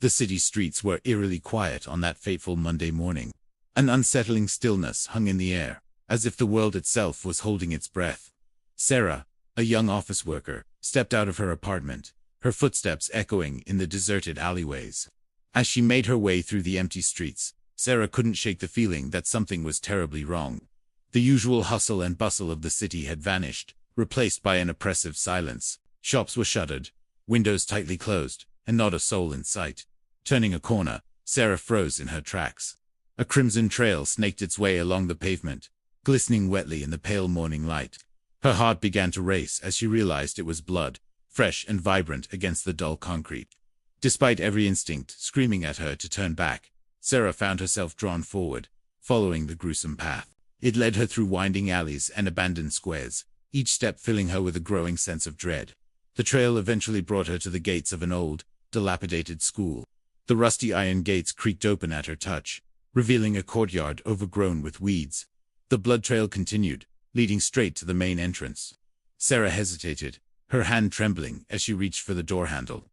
The city streets were eerily quiet on that fateful Monday morning. An unsettling stillness hung in the air, as if the world itself was holding its breath. Sarah, a young office worker, stepped out of her apartment, her footsteps echoing in the deserted alleyways. As she made her way through the empty streets, Sarah couldn't shake the feeling that something was terribly wrong. The usual hustle and bustle of the city had vanished, replaced by an oppressive silence. Shops were shuttered, windows tightly closed, and not a soul in sight. Turning a corner, Sarah froze in her tracks. A crimson trail snaked its way along the pavement, glistening wetly in the pale morning light. Her heart began to race as she realized it was blood, fresh and vibrant against the dull concrete. Despite every instinct screaming at her to turn back, Sarah found herself drawn forward, following the gruesome path. It led her through winding alleys and abandoned squares, each step filling her with a growing sense of dread. The trail eventually brought her to the gates of an old, dilapidated school. The rusty iron gates creaked open at her touch, revealing a courtyard overgrown with weeds. The blood trail continued, leading straight to the main entrance. Sarah hesitated, her hand trembling as she reached for the door handle.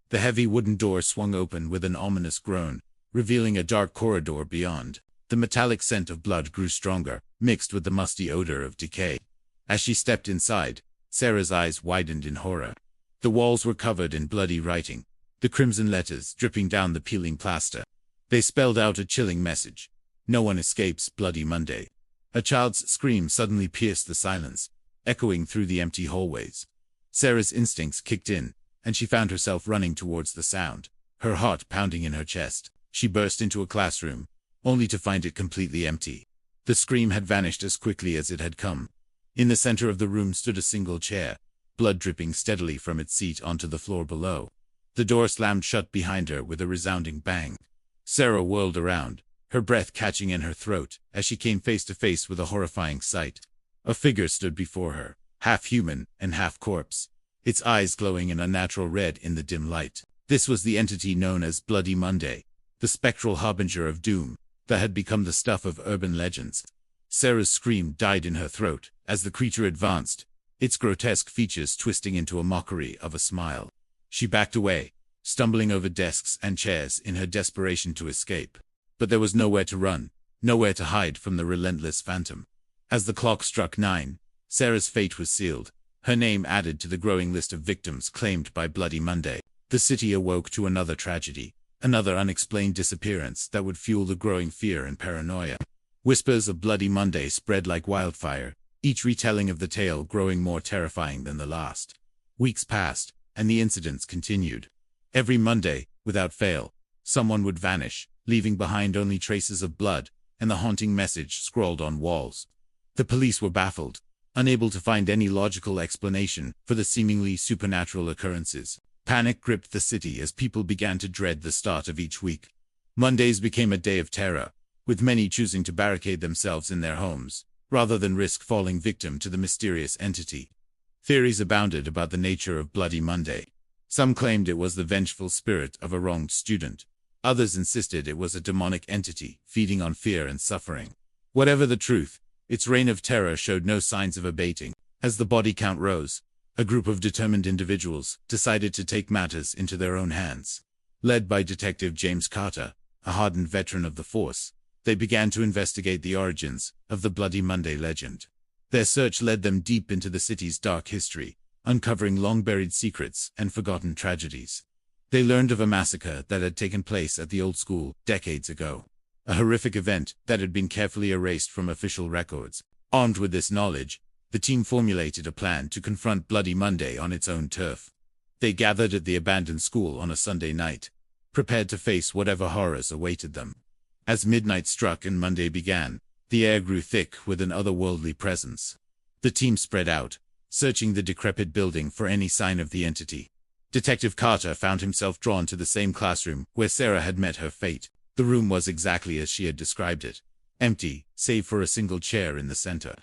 The heavy wooden door swung open with an ominous groan, revealing a dark corridor beyond. The metallic scent of blood grew stronger, mixed with the musty odor of decay. As she stepped inside, Sarah's eyes widened in horror. The walls were covered in bloody writing, the crimson letters dripping down the peeling plaster. They spelled out a chilling message: "No one escapes Bloody Monday." A child's scream suddenly pierced the silence, echoing through the empty hallways. Sarah's instincts kicked in, and she found herself running towards the sound, her heart pounding in her chest. She burst into a classroom, only to find it completely empty. The scream had vanished as quickly as it had come. In the center of the room stood a single chair, blood dripping steadily from its seat onto the floor below. The door slammed shut behind her with a resounding bang. Sarah whirled around, her breath catching in her throat as she came face to face with a horrifying sight. A figure stood before her, half human and half corpse, its eyes glowing an unnatural red in the dim light. This was the entity known as Bloody Monday, the spectral harbinger of doom that had become the stuff of urban legends. Sarah's scream died in her throat as the creature advanced, its grotesque features twisting into a mockery of a smile. She backed away, stumbling over desks and chairs in her desperation to escape. But there was nowhere to run, nowhere to hide from the relentless phantom. As the clock struck 9, Sarah's fate was sealed, her name added to the growing list of victims claimed by Bloody Monday. The city awoke to another tragedy, another unexplained disappearance that would fuel the growing fear and paranoia. Whispers of Bloody Monday spread like wildfire, each retelling of the tale growing more terrifying than the last. Weeks passed, and the incidents continued. Every Monday, without fail, someone would vanish, leaving behind only traces of blood and the haunting message scrawled on walls. The police were baffled, unable to find any logical explanation for the seemingly supernatural occurrences. Panic gripped the city as people began to dread the start of each week. Mondays became a day of terror, with many choosing to barricade themselves in their homes, rather than risk falling victim to the mysterious entity. Theories abounded about the nature of Bloody Monday. Some claimed it was the vengeful spirit of a wronged student. Others insisted it was a demonic entity, feeding on fear and suffering. Whatever the truth, its reign of terror showed no signs of abating. As the body count rose, a group of determined individuals decided to take matters into their own hands. Led by Detective James Carter, a hardened veteran of the force, they began to investigate the origins of the Bloody Monday legend. Their search led them deep into the city's dark history, uncovering long-buried secrets and forgotten tragedies. They learned of a massacre that had taken place at the old school decades ago, a horrific event that had been carefully erased from official records. Armed with this knowledge, the team formulated a plan to confront Bloody Monday on its own turf. They gathered at the abandoned school on a Sunday night, prepared to face whatever horrors awaited them. As midnight struck and Monday began, the air grew thick with an otherworldly presence. The team spread out, searching the decrepit building for any sign of the entity. Detective Carter found himself drawn to the same classroom where Sarah had met her fate. The room was exactly as she had described it, empty, save for a single chair in the center.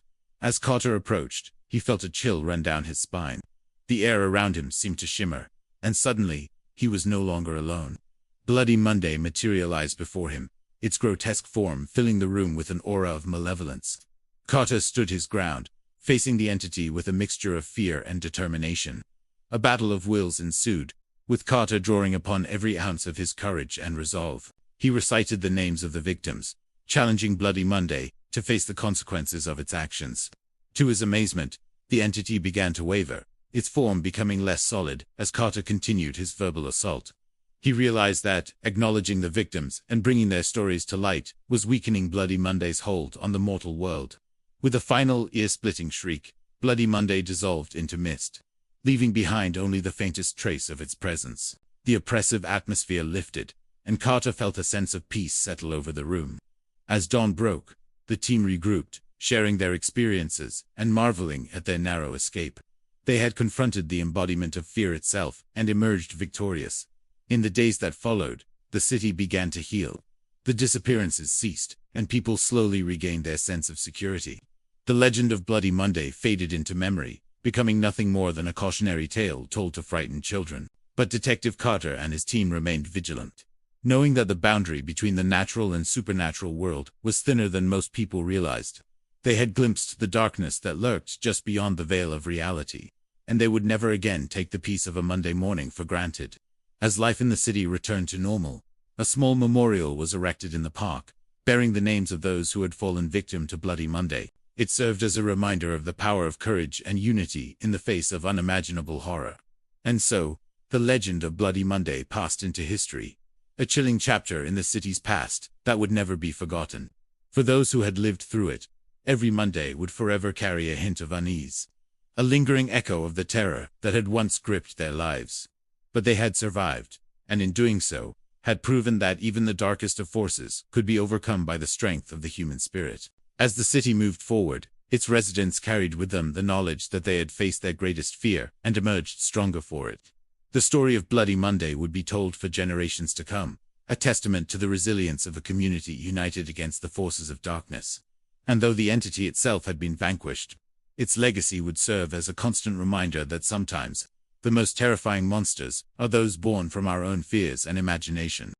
As Carter approached, he felt a chill run down his spine. The air around him seemed to shimmer, and suddenly, he was no longer alone. Bloody Monday materialized before him, its grotesque form filling the room with an aura of malevolence. Carter stood his ground, facing the entity with a mixture of fear and determination. A battle of wills ensued, with Carter drawing upon every ounce of his courage and resolve. He recited the names of the victims, challenging Bloody Monday to face the consequences of its actions. To his amazement, the entity began to waver, its form becoming less solid as Carter continued his verbal assault. He realized that acknowledging the victims and bringing their stories to light was weakening Bloody Monday's hold on the mortal world. With a final ear-splitting shriek, Bloody Monday dissolved into mist, leaving behind only the faintest trace of its presence. The oppressive atmosphere lifted, and Carter felt a sense of peace settle over the room. As dawn broke, the team regrouped, sharing their experiences and marveling at their narrow escape. They had confronted the embodiment of fear itself and emerged victorious. In the days that followed, the city began to heal. The disappearances ceased, and people slowly regained their sense of security. The legend of Bloody Monday faded into memory, becoming nothing more than a cautionary tale told to frighten children. But Detective Carter and his team remained vigilant, knowing that the boundary between the natural and supernatural world was thinner than most people realized. They had glimpsed the darkness that lurked just beyond the veil of reality, and they would never again take the peace of a Monday morning for granted. As life in the city returned to normal, a small memorial was erected in the park, bearing the names of those who had fallen victim to Bloody Monday. It served as a reminder of the power of courage and unity in the face of unimaginable horror. And so, the legend of Bloody Monday passed into history, a chilling chapter in the city's past that would never be forgotten. For those who had lived through it, every Monday would forever carry a hint of unease, a lingering echo of the terror that had once gripped their lives. But they had survived, and in doing so, had proven that even the darkest of forces could be overcome by the strength of the human spirit. As the city moved forward, its residents carried with them the knowledge that they had faced their greatest fear and emerged stronger for it. The story of Bloody Monday would be told for generations to come, a testament to the resilience of a community united against the forces of darkness. And though the entity itself had been vanquished, its legacy would serve as a constant reminder that sometimes, the most terrifying monsters are those born from our own fears and imagination.